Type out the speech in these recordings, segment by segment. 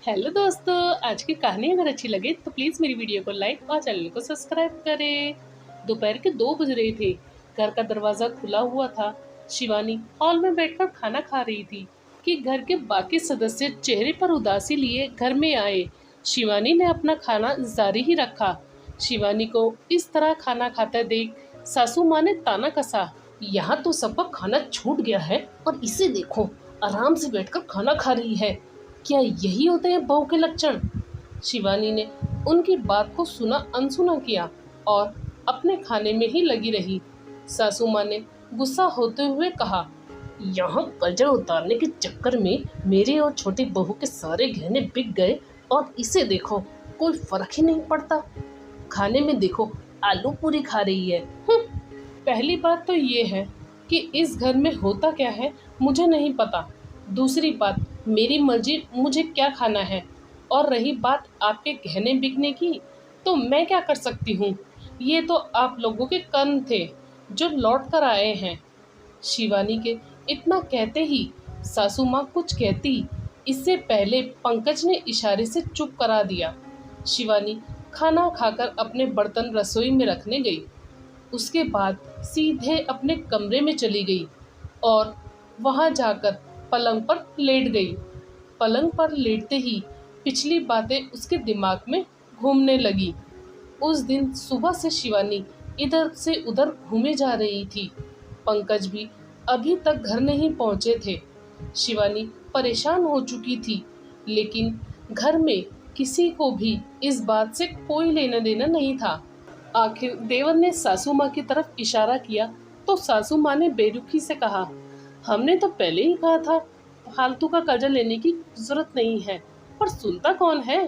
Hello दोस्तों, आज की कहानी अगर अच्छी लगे तो प्लीज़ मेरी वीडियो को लाइक और चैनल को सब्सक्राइब करें। दोपहर के 2 बज रहे थे। घर का दरवाज़ा खुला हुआ था। शिवानी हॉल में बैठकर खाना खा रही थी कि घर के बाकी सदस्य चेहरे पर उदासी लिए घर में आए। शिवानी ने अपना खाना जारी ही रखा। शिवानी को इस तरह खाना खाते देख सासू माँ ने ताना कसा। यहाँ तो सबका खाना छूट गया है और इसे देखो, आराम से बैठकर खाना खा रही है। क्या यही होते हैं बहू के लक्षण? शिवानी ने उनकी बात को सुना अनसुना किया और अपने खाने में ही लगी रही। सासू माँ ने गुस्सा होते हुए कहा, यहाँ कर्जा उतारने के चक्कर में मेरे और छोटी बहू के सारे गहने बिक गए और इसे देखो, कोई फर्क ही नहीं पड़ता। खाने में देखो, आलू पूरी खा रही है। पहली बात तो ये है कि इस घर में होता क्या है मुझे नहीं पता। दूसरी बात, मेरी मर्जी मुझे क्या खाना है। और रही बात आपके गहने बिकने की, तो मैं क्या कर सकती हूँ। ये तो आप लोगों के कर्म थे जो लौट कर आए हैं। शिवानी के इतना कहते ही सासू माँ कुछ कहती, इससे पहले पंकज ने इशारे से चुप करा दिया। शिवानी खाना खाकर अपने बर्तन रसोई में रखने गई। उसके बाद सीधे अपने कमरे में चली गई और वहां जाकर पलंग पर लेट गई। पलंग पर लेटते ही पिछली बातें उसके दिमाग में घूमने लगी। उस दिन सुबह से शिवानी इधर से उधर घूमे जा रही थी। पंकज भी अभी तक घर नहीं पहुंचे थे। शिवानी परेशान हो चुकी थी, लेकिन घर में किसी को भी इस बात से कोई लेना देना नहीं था। आखिर देवर ने सासू माँ की तरफ इशारा किया तो सासू माँ ने बेरुखी से कहा, हमने तो पहले ही कहा था फालतू का कर्जा लेने की जरूरत नहीं है, पर सुनता कौन है।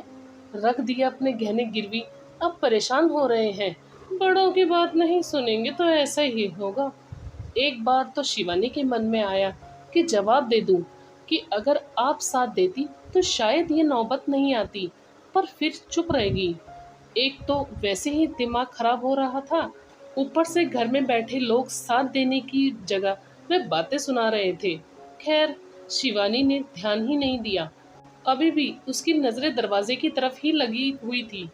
रख दिया अपने गहने गिरवी, अब परेशान हो रहे हैं। बड़ों की बात नहीं सुनेंगे तो ऐसा ही होगा। एक बार तो शिवानी के मन में आया कि जवाब दे दूं कि अगर आप साथ देती तो शायद ये नौबत नहीं आती, पर फिर चुप रहेगी। एक तो वैसे ही दिमाग खराब हो रहा था, ऊपर से घर में बैठे लोग साथ देने की जगह वे बातें सुना रहे थे। खैर, शिवानी ने ध्यान ही नहीं दिया। अभी भी उसकी नजरें दरवाजे की तरफ ही लगी हुई थी।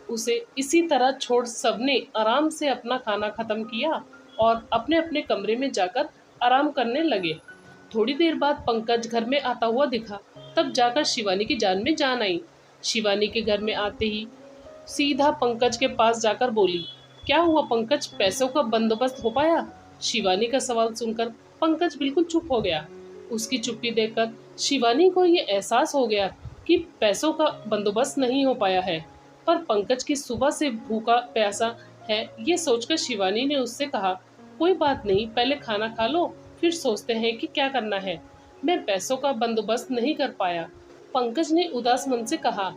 उसे इसी तरह छोड़ सबने आराम से अपना खाना खत्म किया और अपने अपने कमरे में जाकर आराम करने लगे। थोड़ी देर बाद पंकज घर में आता हुआ दिखा, तब जाकर शिवानी की जान में जान आई। शिवानी के घर में आते ही सीधा पंकज के पास जाकर बोली, क्या हुआ पंकज, पैसों का बंदोबस्त हो पाया? शिवानी का सवाल सुनकर पंकज बिल्कुल चुप हो गया। उसकी चुप्पी देखकर शिवानी को ये एहसास हो गया कि पैसों का बंदोबस्त नहीं हो पाया है, पर पंकज की सुबह से भूखा प्यासा है ये सोचकर शिवानी ने उससे कहा, कोई बात नहीं, पहले खाना खा लो, फिर सोचते हैं कि क्या करना है। मैं पैसों का बंदोबस्त नहीं कर पाया। पंकज ने उदास मन से कहा।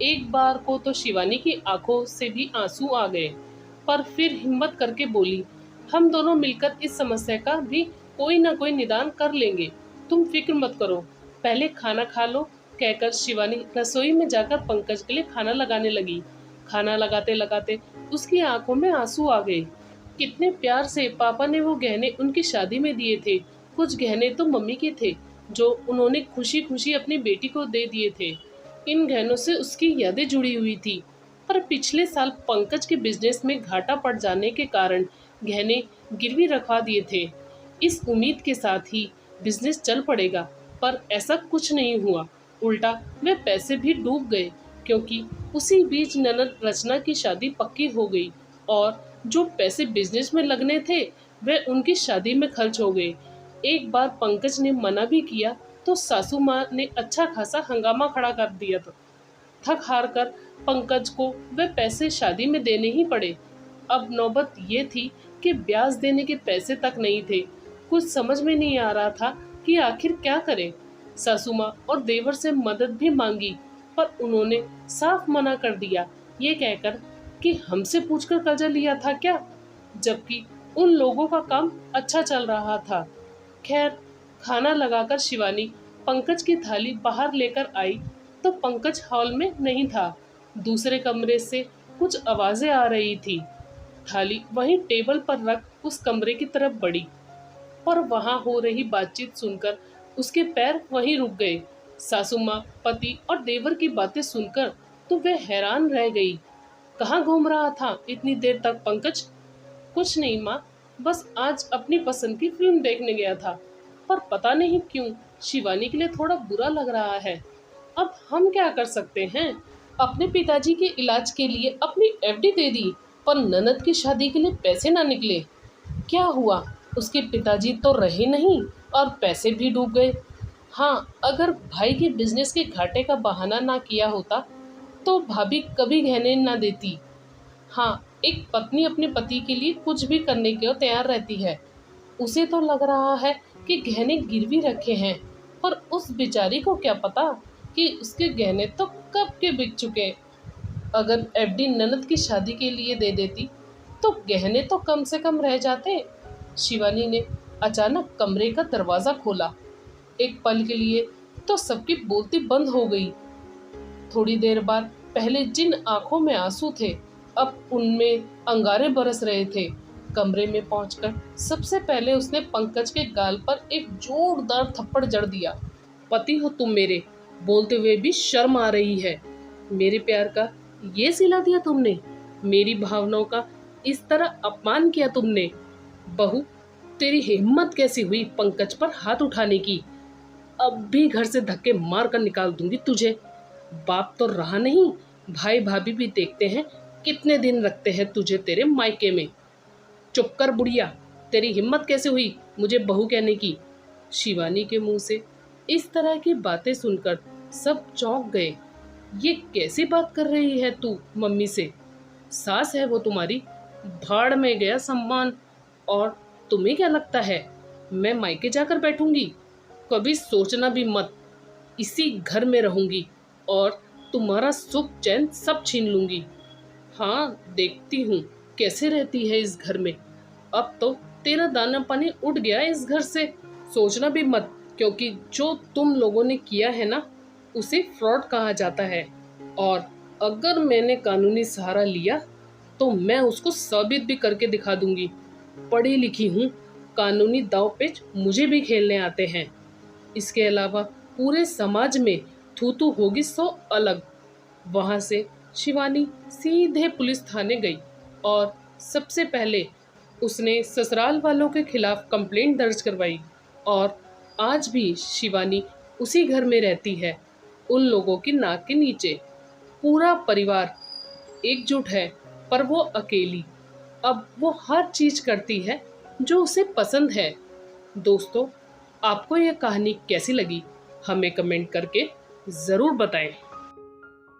एक बार को तो शिवानी की आंखों से भी आंसू आ गए, पर फिर हिम्मत करके बोली, हम दोनों मिलकर इस समस्या का भी कोई ना कोई निदान कर लेंगे, तुम फिक्र मत करो, पहले खाना खा लो। कहकर शिवानी रसोई में जाकर पंकज के लिए खाना लगाने लगी। खाना लगाते लगाते उसकी आंखों में आंसू आ गए। कितने प्यार से पापा ने वो गहने उनकी शादी में दिए थे। कुछ गहने तो मम्मी के थे जो उन्होंने खुशी खुशी अपनी बेटी को दे दिए थे। इन गहनों से उसकी यादें जुड़ी हुई थी, पर पिछले साल पंकज के बिजनेस में घाटा पड़ जाने के कारण गहने गिरवी रखवा दिए थे। इस उम्मीद के साथ ही बिजनेस चल पड़ेगा, पर ऐसा कुछ नहीं हुआ। उल्टा वे पैसे भी डूब गए, क्योंकि उसी बीच ननद रचना की शादी पक्की हो गई और जो पैसे बिजनेस में लगने थे वे उनकी शादी में खर्च हो गए। एक बार पंकज ने मना भी किया तो सासू माँ ने अच्छा खासा हंगामा खड़ा कर दिया था। थक हार कर पंकज को वे पैसे शादी में देने ही पड़े। अब नौबत ये थी कि ब्याज देने के पैसे तक नहीं थे। कुछ समझ में नहीं आ रहा था कि आखिर क्या करें। सासू माँ और देवर से मदद भी मांगी, पर उन्होंने साफ मना कर दिया, ये कहकर कि हमसे पूछकर कर्जा लिया था क्या, जबकि उन लोगों का काम अच्छा चल रहा था। खैर, खाना लगाकर शिवानी पंकज की थाली बाहर लेकर आई तो पंकज हॉल में नहीं था। दूसरे कमरे से कुछ आवाजें आ रही थी। थाली वहीं टेबल पर रख उस कमरे की तरफ बढ़ी, पर वहां हो रही बातचीत सुनकर उसके पैर वहीं रुक गए। सासू माँ, पति और देवर की बातें सुनकर तो वह हैरान रह गई। कहाँ घूम रहा था इतनी देर तक पंकज? कुछ नहीं माँ, बस आज अपनी पसंद की फिल्म देखने गया था, पर पता नहीं क्यों शिवानी के लिए थोड़ा बुरा लग रहा है। अब हम क्या कर सकते हैं? अपने पिताजी के इलाज के लिए अपनी एफडी दे दी, पर ननद की शादी के लिए पैसे ना निकले। क्या हुआ? उसके पिताजी तो रहे नहीं और पैसे भी डूब गए। हाँ, अगर भाई के बिजनेस के घाटे का बहाना ना किया होता तो भाभी कभी गहने ना देती। हाँ, एक पत्नी अपने पति के लिए कुछ भी करने को तैयार रहती है। उसे तो लग रहा है कि गहने गिरवी रखे हैं, पर उस बेचारी को क्या पता कि उसके गहने तो कब के बिक चुके। अगर एफडी ननद की शादी के लिए दे देती तो गहने तो कम से कम रह जाते। शिवानी ने अचानक कमरे का दरवाजा खोला। एक पल के लिए तो सबकी बोलती बंद हो गई। थोड़ी देर बाद पहले जिन आंखों में आंसू थे, अब उनमें अंगारे बरस रहे थे। कमरे में पहुंचकर सबसे पहले उसने पंकज के गाल पर एक जोरदार थप्पड़ जड़ दिया। पति हो तुम मेरे, बोलते हुए भी शर्म आ रही है। मेरे प्यार का ये सिला दिया तुमने, मेरी भावनाओं का इस तरह अपमान किया तुमने। बहू, तेरी हिम्मत कैसी हुई पंकज पर हाथ उठाने की? अब भी घर से धक्के मार कर निकाल दूंगी तुझे। बाप तो रहा नहीं, भाई भाभी भी देखते हैं कितने दिन रखते हैं तुझे तेरे मायके में। चुप कर बुढ़िया, तेरी हिम्मत कैसे हुई मुझे बहू कहने की? शिवानी के मुंह से इस तरह की बातें सुनकर सब चौंक गए। ये कैसी बात कर रही है तू मम्मी से? सास है वो तुम्हारी, भाड़ में गया सम्मान। और तुम्हें क्या लगता है मैं मायके जाकर बैठूंगी? कभी सोचना भी मत। इसी घर में रहूंगी और तुम्हारा सुख चैन सब छीन लूंगी। हाँ, देखती हूँ कैसे रहती है इस घर में। अब तो तेरा दाना पानी उठ गया इस घर से। सोचना भी मत, क्योंकि जो तुम लोगों ने किया है ना, उसे फ्रॉड कहा जाता है। और अगर मैंने कानूनी सहारा लिया तो मैं उसको साबित भी करके दिखा दूंगी। पढ़ी लिखी हूँ, कानूनी दांव पेच मुझे भी खेलने आते हैं। इसके अलावा पूरे समाज में थू थू होगी सो अलग। वहाँ से शिवानी सीधे पुलिस थाने गई और सबसे पहले उसने ससुराल वालों के खिलाफ कंप्लेंट दर्ज करवाई। और आज भी शिवानी उसी घर में रहती है, उन लोगों की नाक के नीचे। पूरा परिवार एकजुट है, पर वो अकेली। अब वो हर चीज करती है जो उसे पसंद है। दोस्तों, आपको यह कहानी कैसी लगी हमें कमेंट करके ज़रूर बताएं।